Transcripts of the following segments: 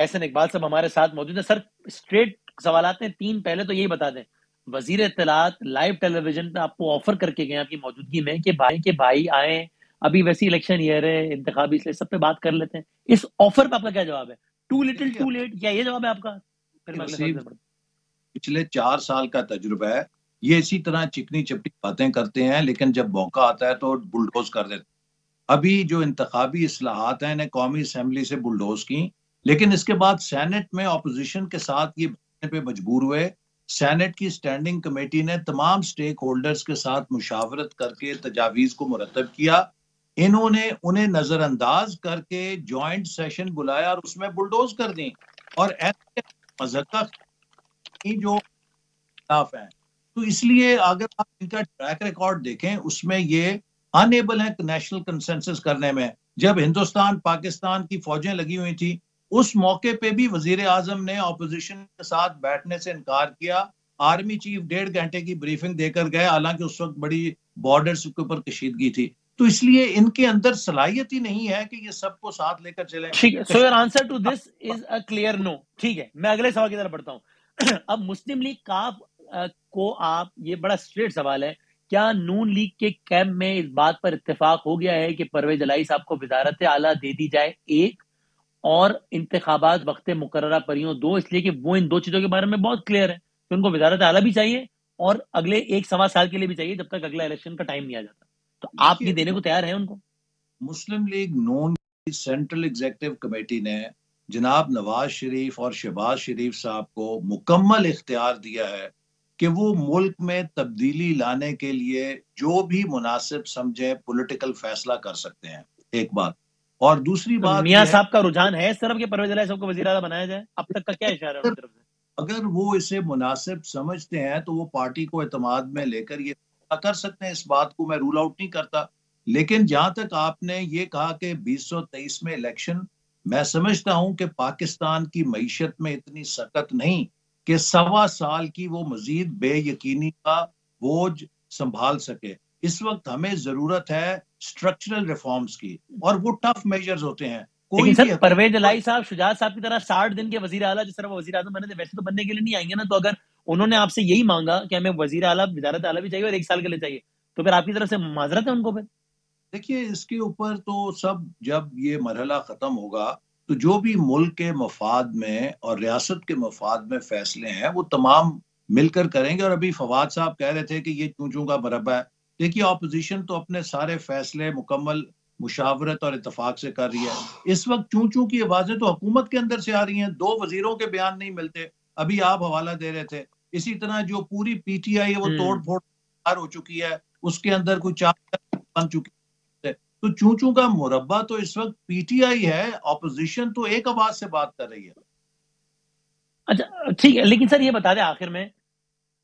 एहसन इकबाल साहब हमारे साथ मौजूद है। सर स्ट्रेट सवालात हैं तीन, पहले तो यही बता दें, वजीर इत्तलात लाइव टेलीविजन पे आपको ऑफर करके गए आपकी मौजूदगी में कि भाई आए, अभी वैसे इलेक्शन ईयर है, इंतखाबी, इसलिए सब पे बात कर लेते हैं। इस ऑफर पे आपका क्या जवाब है? टू लिटिल देखिए टू लेट, क्या ये जवाब है आपका? फिर मैं अगले सवाल वसीम, पे बढ़ता पिछले 4 साल का तजुर्बा है। ये इसी तरह चिकनी चपटी बातें करते हैं, लेकिन जब मौका आता है तो बुलडोज कर देते हैं। अभी जो इंतखाबी इस्लाहात हैं, इन्हें कौमी असम्बली से बुलडोज की, लेकिन इसके बाद सेनेट में अपोजिशन के साथ ये बैठने पे मजबूर हुए। सेनेट की स्टैंडिंग कमेटी ने तमाम स्टेक होल्डर्स के साथ मुशावरत करके तजावीज को मुरतब किया। इन्होंने उन्हें नजरअंदाज करके जॉइंट सेशन बुलाया और उसमें बुलडोज कर दी। और ऐसे मज़हक़ा जो खिलाफ हैं। तो इसलिए अगर आप इनका ट्रैक रिकॉर्ड देखें, उसमें ये अनेबल है नेशनल कंसेंसस करने में। जब हिंदुस्तान पाकिस्तान की फौजें लगी हुई थी, उस मौके पे भी वजीर आजम ने ऑपोजिशन के साथ बैठने से इनकार किया। आर्मी चीफ 1.5 घंटे की ब्रीफिंग देकर गए, हालांकि उस वक्त बड़ी बॉर्डर्स के ऊपर कशीदगी थी। तो इसलिए इनके अंदर सलाहियत ही नहीं है कि ये सबको साथ लेकर चलें। ठीक है, so your answer to this is a clear no. ठीक है, मैं अगले सवाल की तरफ बढ़ता हूं। अब मुस्लिम लीग काफ को आप, ये बड़ा स्ट्रेट सवाल है, क्या नून लीग के कैंप में इस बात पर इत्तेफाक हो गया है कि परवेज इलाही साहब को वजारत आला दे दी जाए, एक, और इंतखाबात वक्त मुकर्ररा पर ही हो, दो, इसलिए कि वो इन दो चीजों के बारे में बहुत क्लियर है कि उनको वजारत आला भी चाहिए और अगले 1 सवा साल के लिए भी चाहिए, जब तक अगला इलेक्शन का टाइम नहीं आ जाता। तो आप ये देखिए, देने को तैयार हैं उनको? मुस्लिम लीग नून की सेंट्रल एग्जीक्यूटिव कमेटी ने जनाब नवाज शरीफ और शहबाज शरीफ साहब को मुकम्मल इख्तियार दिया है कि वो मुल्क में तब्दीली लाने के लिए जो भी मुनासिब समझे पॉलिटिकल फैसला कर सकते हैं, एक बात। और दूसरी तो बात मियाँ यह है साहब का रुझान है इस तरफ कि परवेज इलाही साहब को वजीर आला बनाया जाए? अब तक का क्या इशारा है अगर उनकी तरफ से? अगर वो इसे मुनासिब समझते हैं तो वो पार्टी को एतमाद में लेकर ये कर सकते हैं। इस बात को मैं रूल आउट नहीं करता। लेकिन जहां तक आपने ये कहा कि 2023 में इलेक्शन, मैं समझता हूं कि पाकिस्तान की मईशत में इतनी सकत नहीं कि 1.25 साल की वो मजीद बेयकीनी का बोझ संभाल सके। इस वक्त हमें जरूरत है स्ट्रक्चरल रिफॉर्म्स की, और वो टफ मेजर्स होते हैं। लेकिन कोई सर भी परवेज हुकूमत इलाही साहब शुजात साहब की तरह 60 दिन के वजीर आला जिस तरह वो वजीर आजम बने थे वैसे तो बनने के लिए नहीं आएंगे ना। तो अगर उन्होंने आपसे यही मांगा कि हमें वजीर आला, वजारत आला भी चाहिए और 1 साल के लिए चाहिए, तो फिर आपकी तरफ से माजरत है उनको? फिर देखिए, इसके ऊपर तो सब, जब ये मरहला खत्म होगा तो जो भी मुल्क के मफाद में और रियासत के मफाद में फैसले हैं वो तमाम मिलकर करेंगे। और अभी फवाद साहब कह रहे थे कि ये चूं चूं का मरबा है। देखिए, ऑपोजिशन तो अपने सारे फैसले मुकम्मल मुशावरत और इतफाक से कर रही है। इस वक्त चूं चूं की आवाजें तो हुकूमत के अंदर से आ रही हैं, दो वजीरों के बयान नहीं मिलते। अभी आप हवाला दे रहे थे। इसी तरह जो पूरी पीटीआई है वो तोड़ हम्म फोड़ हो चुकी है, उसके अंदर कोई चार बन चुकी है। तो चूं चूं का मुरब्बा तो इस वक्त पीटीआई है, ऑपोजिशन तो एक आवाज से बात कर रही है। अच्छा ठीक है, लेकिन सर ये बता दें आखिर में,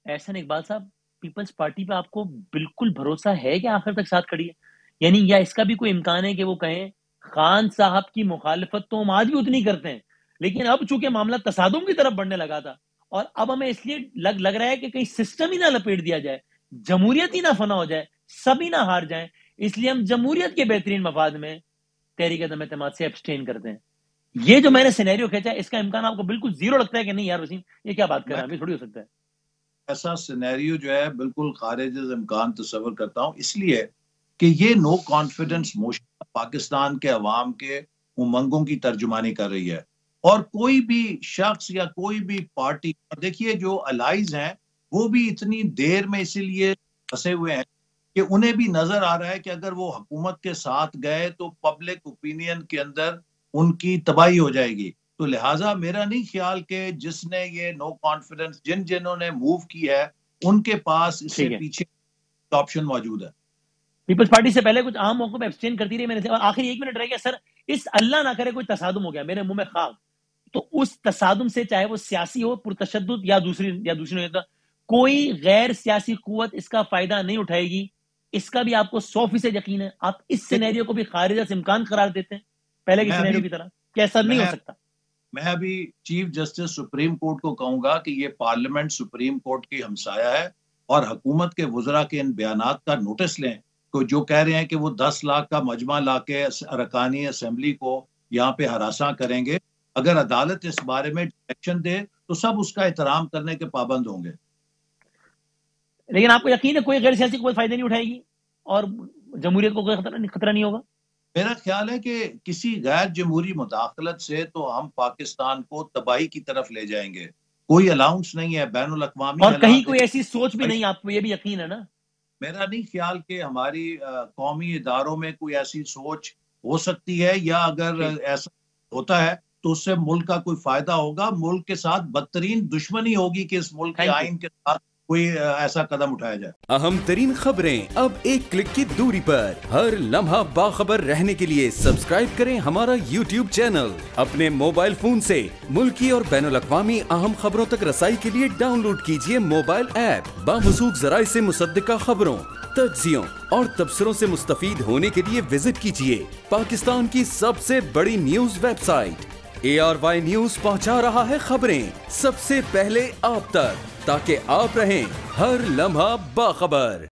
एहसन इकबाल साहब, पीपल्स पार्टी पे आपको बिल्कुल भरोसा है कि आखिर तक साथ खड़ी है? यानी या इसका भी कोई इम्कान है कि वो कहें खान साहब की मुखालिफत तो हम आज भी उतनी करते हैं, लेकिन अब चूंकि मामला तसादुम की तरफ बढ़ने लगा था और अब हमें इसलिए लग रहा है कि कहीं सिस्टम ही ना लपेट दिया जाए, जमहूरियत ही ना फना हो जाए, सभी ना हार जाए, इसलिए हम जमहूरियत के बेहतरीन मफाद में तहरीक अदम एतमाद से एब्सटेन करते हैं। ये जो मैंने सिनेरियो खींचा है, इसका इम्कान आपको बिल्कुल जीरो लगता है कि नहीं यार वसीम, ये क्या बात कर रहे मैं हैं, अभी थोड़ी हो सकता है? ऐसा सिनेरियो जो है बिल्कुल खारिज इम्कान तस्वर करता हूँ, इसलिए कि ये नो कॉन्फिडेंस मोशन पाकिस्तान के अवाम के उमंगों की तर्जुमानी कर रही है। और कोई भी शख्स या कोई भी पार्टी, और देखिए जो अलाइज हैं वो भी इतनी देर में इसीलिए फंसे हुए हैं कि उन्हें भी नजर आ रहा है कि अगर वो हुकूमत के साथ गए तो पब्लिक ओपिनियन के अंदर उनकी तबाही हो जाएगी। तो लिहाजा मेरा नहीं ख्याल कि जिसने ये नो कॉन्फिडेंस, जिन्होंने मूव की है, उनके पास इससे ठीक है, पीछे ऑप्शन मौजूद है। पीपल्स पार्टी से पहले कुछ आम मौकों पर एब्सटेन करती रही, मैंने से आखिरी 1 मिनट रह गया सर। इस अल्लाह ना करे कोई तसादुम हो गया, मेरे मुंह में खाक, तो उस तसादुम से, चाहे वो सियासी हो, पुरतशद्दुद या दूसरी नौयत का, कोई गैर सियासी कुव्वत इसका फायदा नहीं उठाएगी, इसका भी आपको 100% यकीन है? आप इस देखिए, सिनेरियो को भी खारिज इम्कान करार देते हैं पहले के मैं सिनेरियो अभी की तरह, कि ऐसा नहीं हो मैं सकता? मैं अभी चीफ जस्टिस सुप्रीम कोर्ट को कहूंगा कि ये पार्लियामेंट सुप्रीम कोर्ट की हमसाया है, और हुकूमत के वुजरा के इन बयानात का नोटिस लें। को जो कह रहे हैं कि वो 10 लाख का मजमा ला के अरकानी असम्बली को यहाँ पे हरासा करेंगे। अगर अदालत इस बारे में डायरेक्शन दे तो सब उसका एहतराम करने के पाबंद होंगे। लेकिन आपको यकीन है कोई गैर सियासी कोई फायदा नहीं उठाएगी और जमहूरियत को कोई खतरा नहीं होगा? मेरा ख्याल है कि किसी गैर जमहूरी मुदाखलत से तो हम पाकिस्तान को तबाही की तरफ ले जाएंगे। कोई अलाउंस नहीं है, बैनुल अक़वामी और कहीं हालात कोई ऐसी सोच भी नहीं, आपको ये भी यकीन है ना? मेरा नहीं ख्याल कि हमारी कौमी इदारों में कोई ऐसी सोच हो सकती है, या अगर ऐसा होता है तो उससे मुल्क का कोई फायदा होगा। मुल्क के साथ बदतरीन दुश्मनी होगी कि इस मुल्क के आइन के साथ कोई ऐसा कदम उठाया जाए। अहम तरीन खबरें अब एक क्लिक की दूरी पर। हर लम्हा बाखबर रहने के लिए सब्सक्राइब करें हमारा YouTube चैनल। अपने मोबाइल फोन से मुल्की और बैनुल अक़वामी अहम खबरों तक रसाई के लिए डाउनलोड कीजिए मोबाइल ऐप। बामसूख ज़राए से मुसद्दिका खबरों, तज्ज़ियों और तबसरों से मुस्तफीद होने के लिए विजिट कीजिए पाकिस्तान की सबसे बड़ी न्यूज वेबसाइट। ARY न्यूज पहुंचा रहा है खबरें सबसे पहले आप तक, ताकि आप रहें हर लम्हा बाखबर।